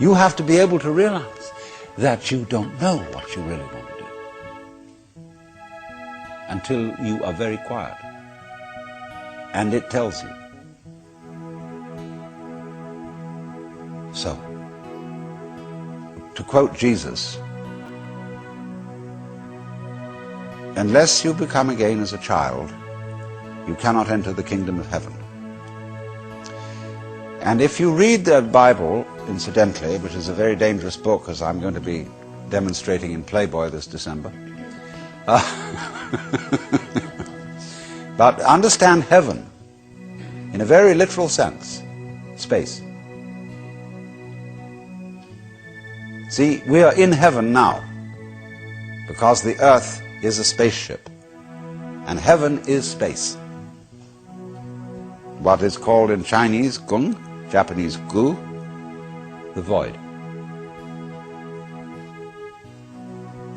You have to be able to realize that you don't know what you really want to do until you are very quiet and it tells you. So, to quote Jesus, unless you become again as a child, you cannot enter the kingdom of heaven. And if you read the Bible, incidentally, which is a very dangerous book, as I'm going to be demonstrating in Playboy this December, but understand heaven in a very literal sense, space. See, we are in heaven now because the earth is a spaceship and heaven is space. What is called in Chinese gung, Japanese gu, the void.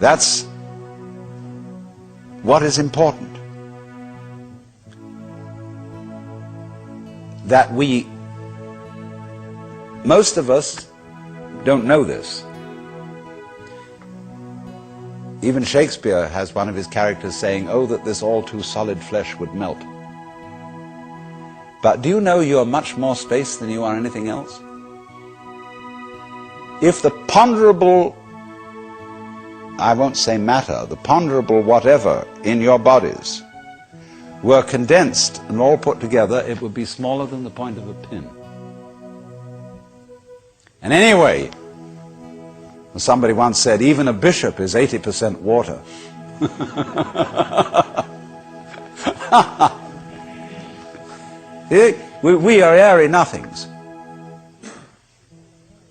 That's what is important. That most of us don't know this. Even Shakespeare has one of his characters saying, "Oh, that this all too solid flesh would melt." But do you know you are much more space than you are anything else? If the ponderable, I won't say matter, the ponderable whatever in your bodies were condensed and all put together, it would be smaller than the point of a pin. And anyway, somebody once said, even a bishop is 80% water. We are airy nothings.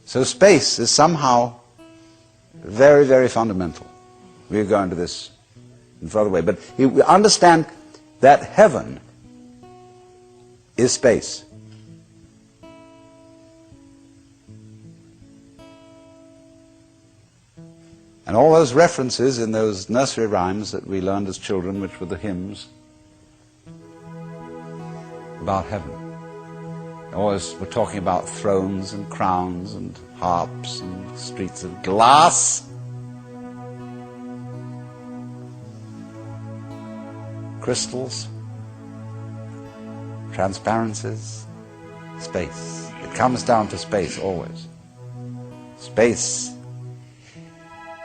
So space is somehow very, very fundamental. We'll go into this in further way. But you understand that heaven is space. And all those references in those nursery rhymes that we learned as children, which were the hymns about heaven. Always we're talking about thrones and crowns and harps and streets of glass. Crystals, transparencies, space. It comes down to space always. Space,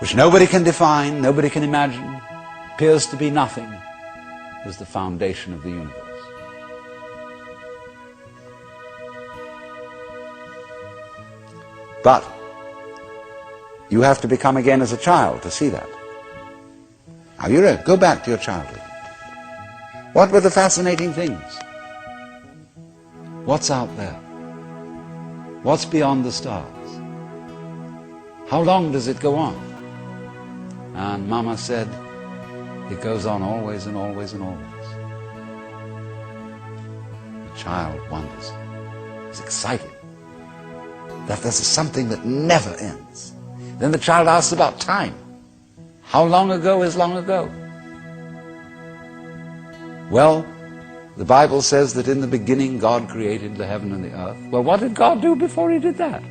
which nobody can define, nobody can imagine, appears to be nothing, is the foundation of the universe. But you have to become again as a child to see that. Now you go back to your childhood. What were the fascinating things? What's out there? What's beyond the stars? How long does it go on? And Mama said, it goes on always and always and always. The child wonders, is excited that there's something that never ends. Then the child asks about time. How long ago is long ago? Well, the Bible says that in the beginning God created the heaven and the earth. Well, what did God do before he did that?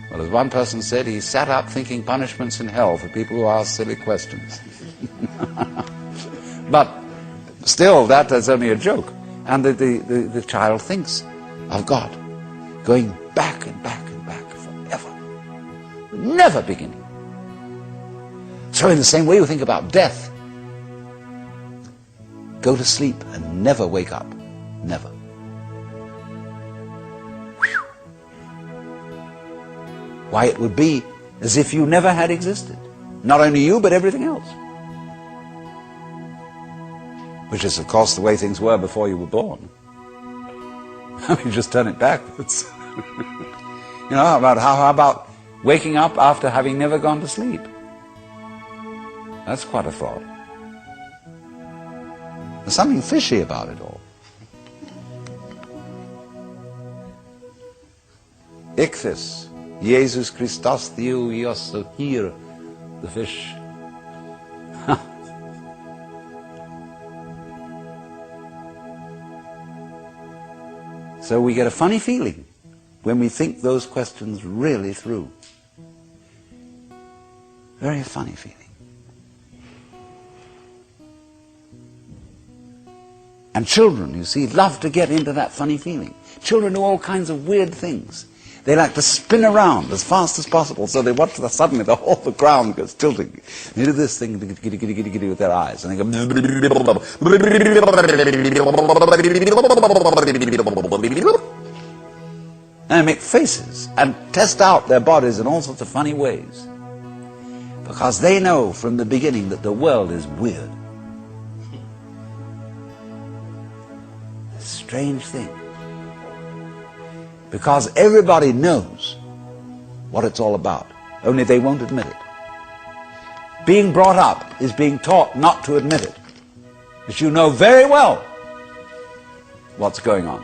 Well, as one person said, he sat up thinking punishments in hell for people who ask silly questions. But still, that is only a joke. And the child thinks of God going back and back and back forever, never beginning. So in the same way you think about death. Go to sleep and never wake up. Never. Why, it would be as if you never had existed. Not only you, but everything else. Which is, of course, the way things were before you were born. I mean, just turn it backwards. You know, how about waking up after having never gone to sleep? That's quite a thought. There's something fishy about it all. Ichthys, Jesus Christus Theo Iosso, here, the fish. So we get a funny feeling when we think those questions really through. Very funny feeling. And children, you see, love to get into that funny feeling. Children do all kinds of weird things. They like to spin around as fast as possible, so they watch suddenly the whole ground goes tilting. They do this thing with their eyes, and they go, and they make faces and test out their bodies in all sorts of funny ways, because they know from the beginning that the world is weird. A strange thing. Because everybody knows what it's all about, only they won't admit it. Being brought up is being taught not to admit it, but you know very well what's going on.